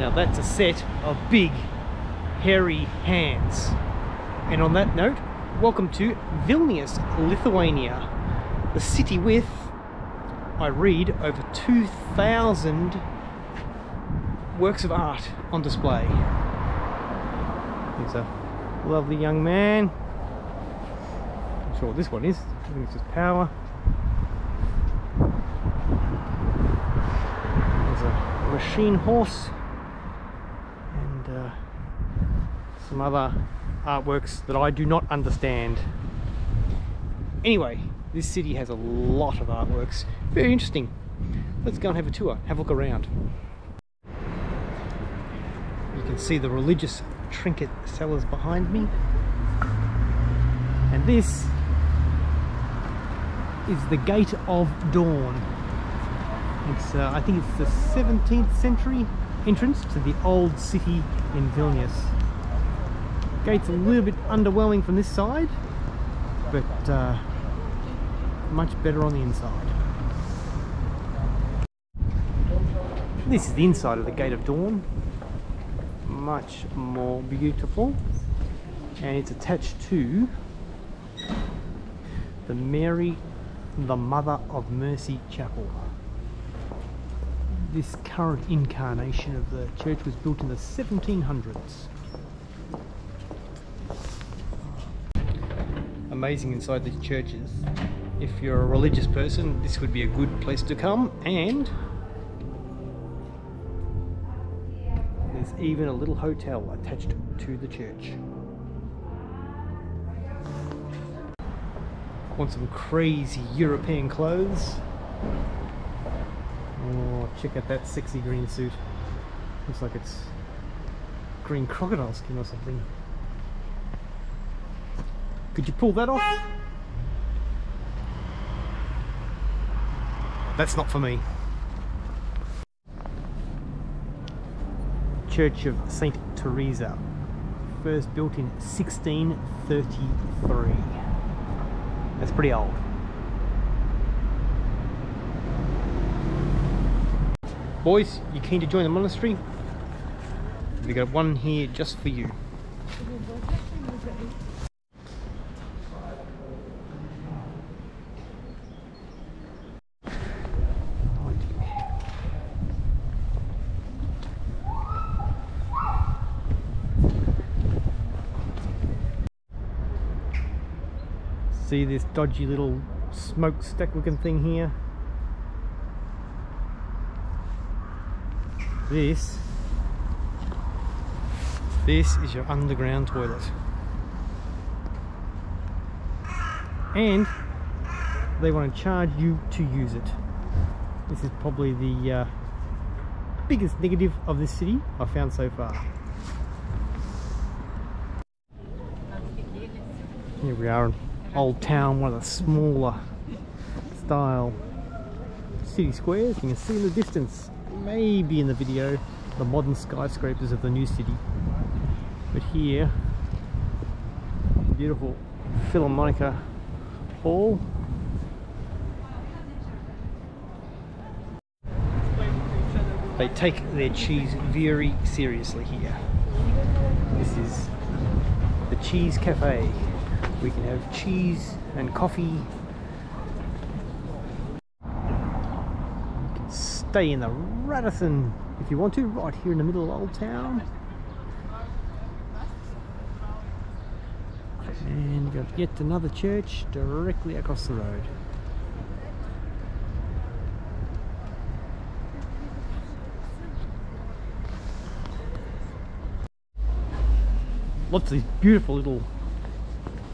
Now that's a set of big, hairy hands. And on that note, welcome to Vilnius, Lithuania, the city with, I read, over 2,000 works of art on display. Here's a lovely young man. I'm not sure what this one is. I think it's just power. There's a machine horse and some other artworks that I do not understand. Anyway, this city has a lot of artworks. Very interesting. Let's go and have a tour, have a look around. You can see the religious trinket sellers behind me. And this is the Gate of Dawn. It's, I think it's the 17th century entrance to the old city in Vilnius. Gate's a little bit underwhelming from this side, but much better on the inside. This is the inside of the Gate of Dawn. Much more beautiful, and it's attached to the Mary, the Mother of Mercy Chapel. This current incarnation of the church was built in the 1700s. Amazing inside these churches. If you're a religious person, this would be a good place to come, and there's even a little hotel attached to the church. Want some crazy European clothes? Oh, check out that sexy green suit. Looks like it's green crocodile skin or something. Could you pull that off? That's not for me. Church of Saint Teresa, first built in 1633. That's pretty old. Boys, you keen to join the monastery? We've got one here just for you. See this dodgy little smokestack looking thing here? This is your underground toilet. And they want to charge you to use it. This is probably the biggest negative of this city I've found so far. Here we are in Old Town, one of the smaller style city squares. You can see in the distance, maybe in the video, the modern skyscrapers of the new city. But here, beautiful Philharmonica Hall. They take their cheese very seriously here. This is the Cheese Cafe. We can have cheese and coffee. You can stay in the Radisson if you want to, right here in the middle of Old Town. And you've got yet another church directly across the road. Lots of these beautiful little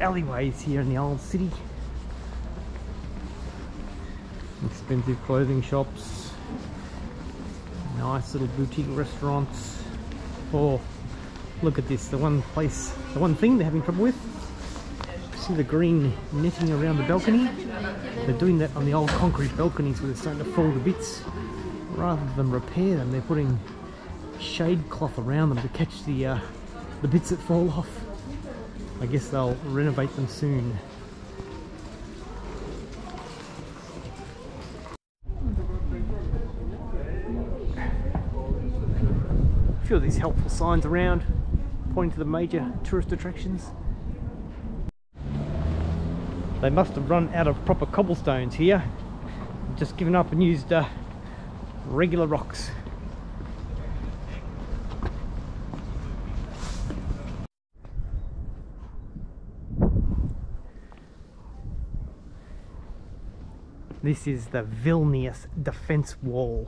alleyways here in the old city. Expensive clothing shops, nice little boutique restaurants. Oh, look at this, the one thing they're having trouble with. See the green netting around the balcony? They're doing that on the old concrete balconies where they're starting to fall to bits. Rather than repair them, they're putting shade cloth around them to catch the bits that fall off. I guess they'll renovate them soon. few of these helpful signs around pointing to the major tourist attractions. They must have run out of proper cobblestones here, just given up and used regular rocks. This is the Vilnius defense wall,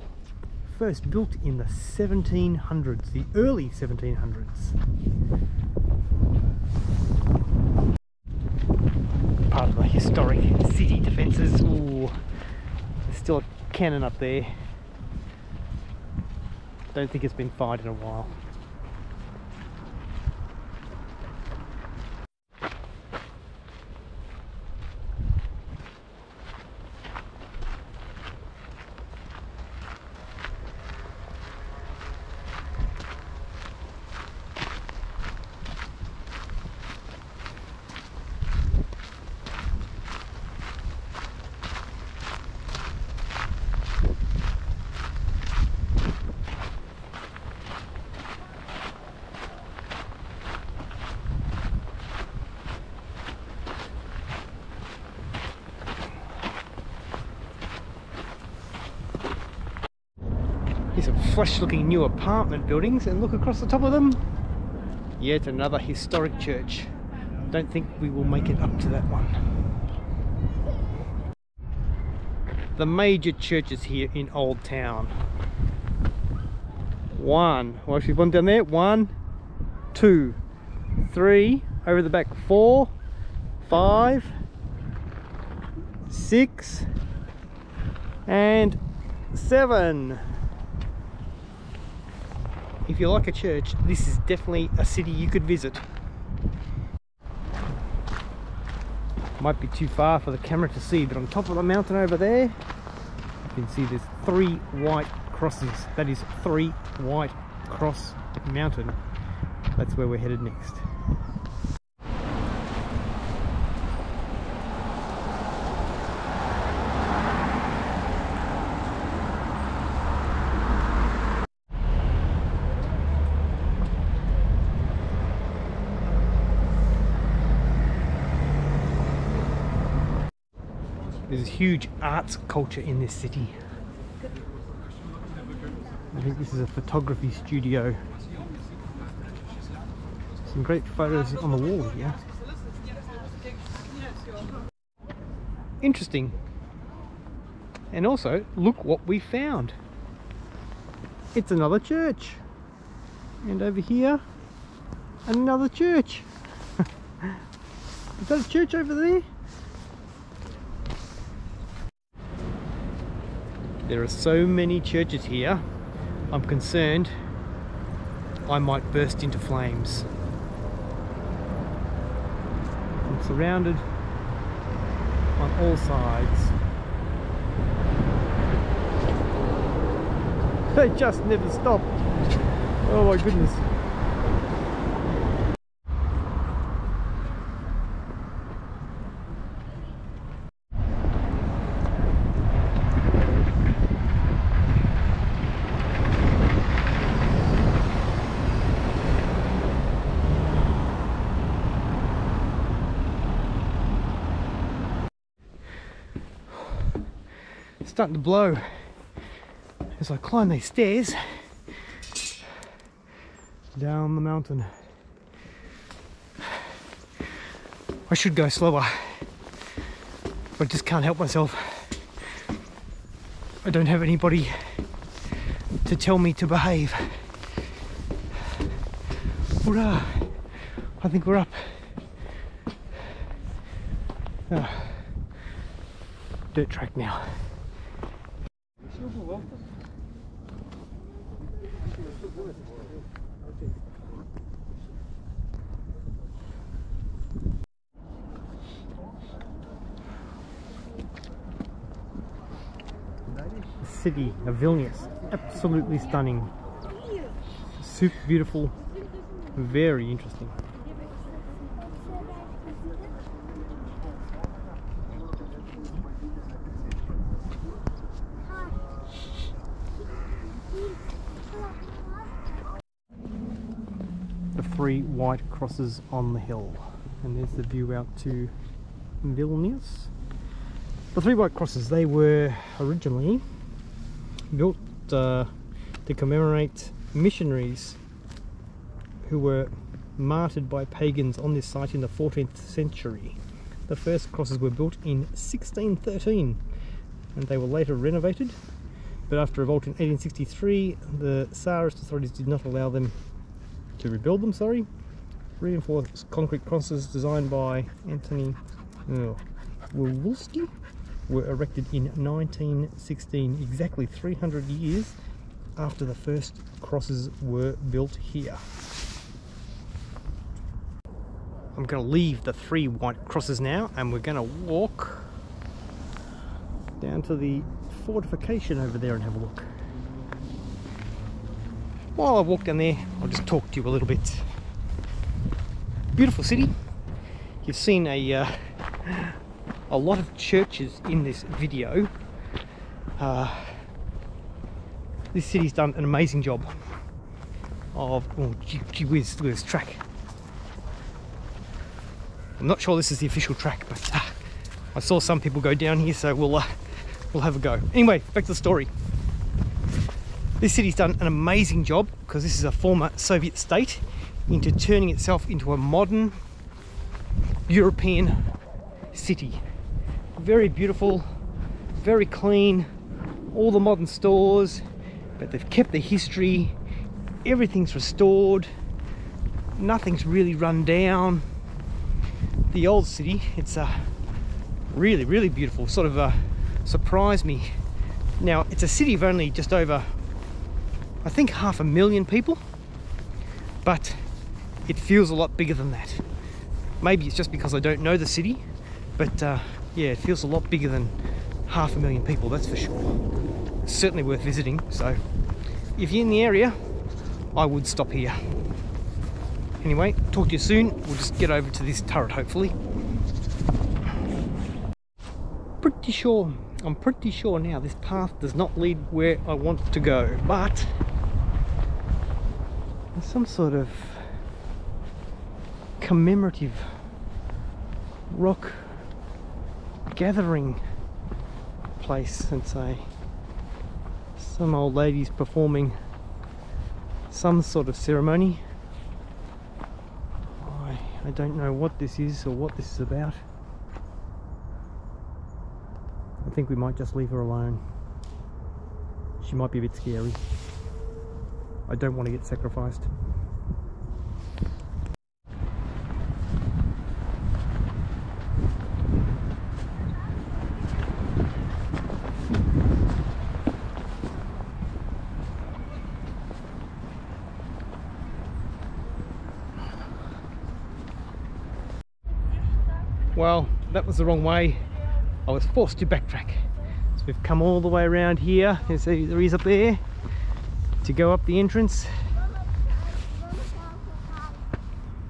first built in the 1700s, the early 1700s. Part of the historic city defences. Ooh, there's still a cannon up there. Don't think it's been fired in a while. Here's some fresh looking new apartment buildings, and look across the top of them, yet another historic church. Don't think we will make it up to that one. The major churches here in Old Town. One, well actually one down there, 1, 2, 3, over the back 4, 5, 6, and 7. If you like a church, this is definitely a city you could visit. Might be too far for the camera to see, but on top of the mountain over there, you can see there's 3 white crosses. That is 3 white cross mountain. That's where we're headed next. There's a huge arts culture in this city. I think this is a photography studio. Some great photos on the wall here. Interesting. And also, look what we found. It's another church. And over here, another church. Is that a church over there? There are so many churches here, I'm concerned I might burst into flames. I'm surrounded on all sides. They just never stop. Oh my goodness. Starting to blow as I climb these stairs down the mountain. I should go slower, but I just can't help myself. I don't have anybody to tell me to behave. Hurrah! I think we're up. Dirt track now. The city of Vilnius, absolutely stunning, super beautiful, very interesting. 3 white crosses on the hill. And there's the view out to Vilnius. The 3 white crosses, they were originally built to commemorate missionaries who were martyred by pagans on this site in the 14th century. The first crosses were built in 1613 and they were later renovated, but after revolt in 1863 the Tsarist authorities did not allow them to rebuild them. Reinforced concrete crosses designed by Anthony Wawulski were erected in 1916, exactly 300 years after the first crosses were built here. I'm going to leave the 3 white crosses now and we're going to walk down to the fortification over there and have a look. While I walk down there, I'll just talk to you a little bit. Beautiful city. You've seen a lot of churches in this video. This city's done an amazing job of, oh gee whiz, look at this track. I'm not sure this is the official track, but I saw some people go down here, so we'll have a go. Anyway, back to the story. This city's done an amazing job, because this is a former Soviet state, into turning itself into a modern European city. Very beautiful, very clean, all the modern stores, but they've kept the history, everything's restored, nothing's really run down. The old city, it's really beautiful, sort of surprised me. Now, it's a city of only just over, I think, 500,000 people, but it feels a lot bigger than that. Maybe it's just because I don't know the city, but yeah, it feels a lot bigger than 500,000 people, that's for sure. It's certainly worth visiting, so if you're in the area, I would stop here. Anyway, talk to you soon. We'll just get over to this turret, hopefully. I'm pretty sure now this path does not lead where I want to go, but there's some sort of commemorative rock gathering place, and say some old ladies performing some sort of ceremony. I don't know what this is or what this is about. I think we might just leave her alone. She might be a bit scary. I don't want to get sacrificed. Well, that was the wrong way. I was forced to backtrack. So we've come all the way around here. You see there is up there to go up the entrance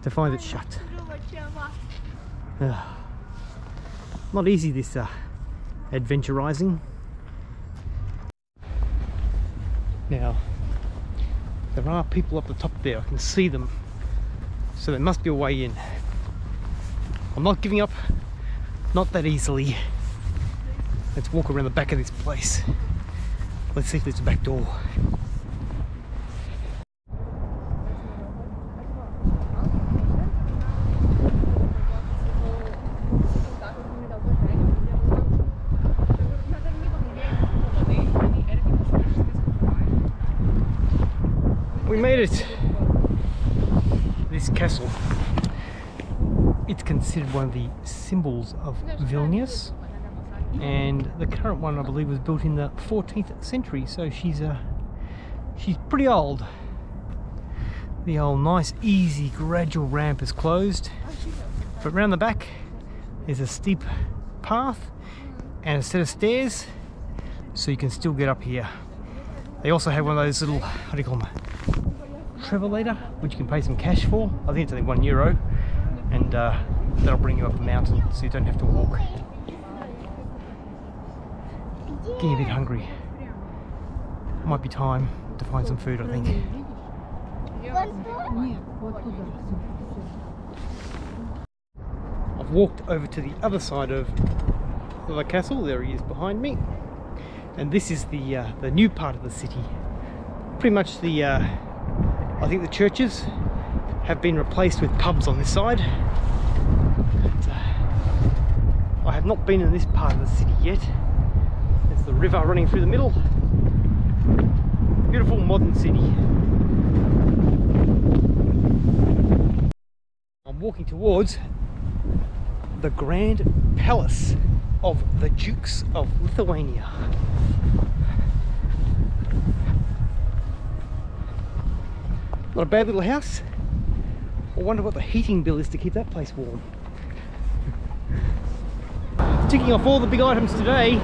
to find it shut. Not easy, this adventurizing. Now, there are people up the top there. I can see them. So there must be a way in. I'm not giving up, not that easily. Let's walk around the back of this place. Let's see if there's a back door. We made it! This castle. It's considered one of the symbols of Vilnius, and the current one, I believe, was built in the 14th century, so she's pretty old. The old nice easy gradual ramp is closed, but round the back there's a steep path and a set of stairs, so you can still get up here. They also have one of those little, what do you call them, travelator, which you can pay some cash for. I think it's only €1, and that'll bring you up the mountain so you don't have to walk. Getting a bit hungry. Might be time to find some food, I think. I've walked over to the other side of the castle. There he is behind me, and this is the new part of the city. Pretty much the I think the churches have been replaced with pubs on this side. I have not been in this part of the city yet. There's the river running through the middle. Beautiful modern city. I'm walking towards the Grand Palace of the Dukes of Lithuania. Not a bad little house. I wonder what the heating bill is to keep that place warm. Ticking off all the big items today,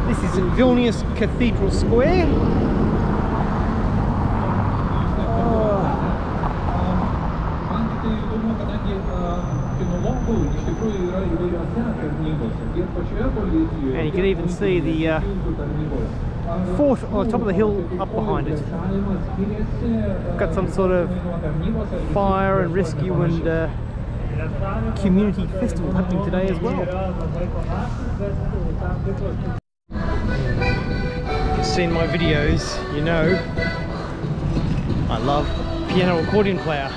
this is Vilnius Cathedral Square. And you can even see the fort on the top of the hill up behind it. Got some sort of fire and rescue and community festival happening today as well. If you've seen my videos, you know I love piano accordion player.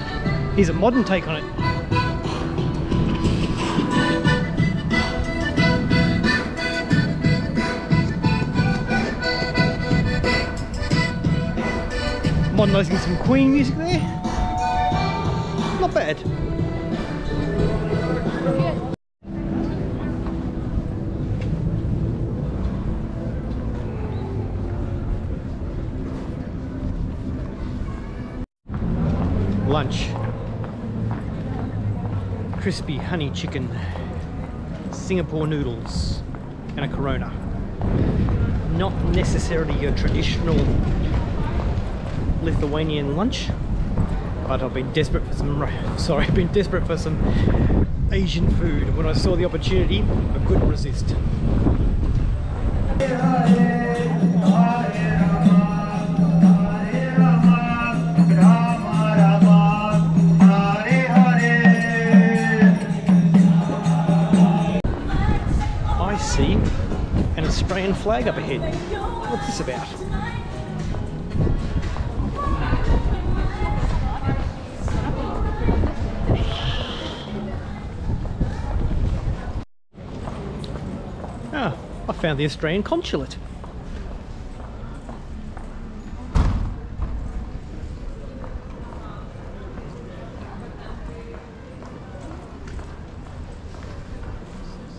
Here's a modern take on it. Modernising some Queen music there. Not bad. Lunch. Crispy honey chicken, Singapore noodles, and a Corona. Not necessarily your traditional Lithuanian lunch, but I've been desperate for some. I've been desperate for some Asian food, and when I saw the opportunity, I couldn't resist. I see an Australian flag up ahead. What's this about? Ah, I found the Australian consulate.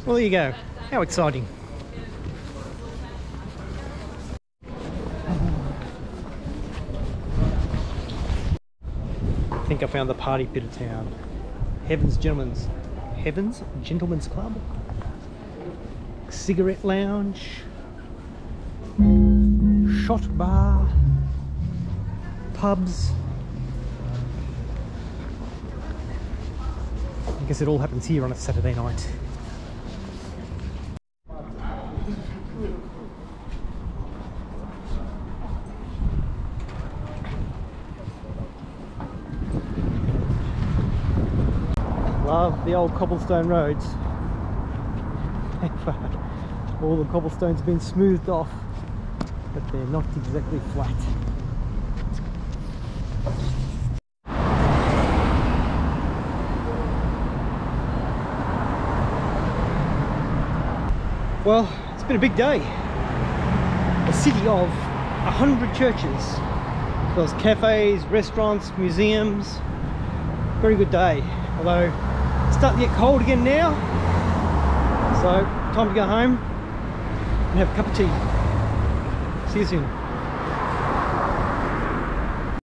Well, there you go. How exciting. I think I found the party pit of town. Heaven's Gentlemen's Club. Cigarette lounge. Shot bar. Pubs. I guess it all happens here on a Saturday night. Love the old cobblestone roads. All the cobblestones have been smoothed off, but they're not exactly flat. Well, it's been a big day. A city of 100 churches. There's cafes, restaurants, museums. Very good day. Although it's starting to get cold again now. So time to go home and have a cup of tea. See you soon.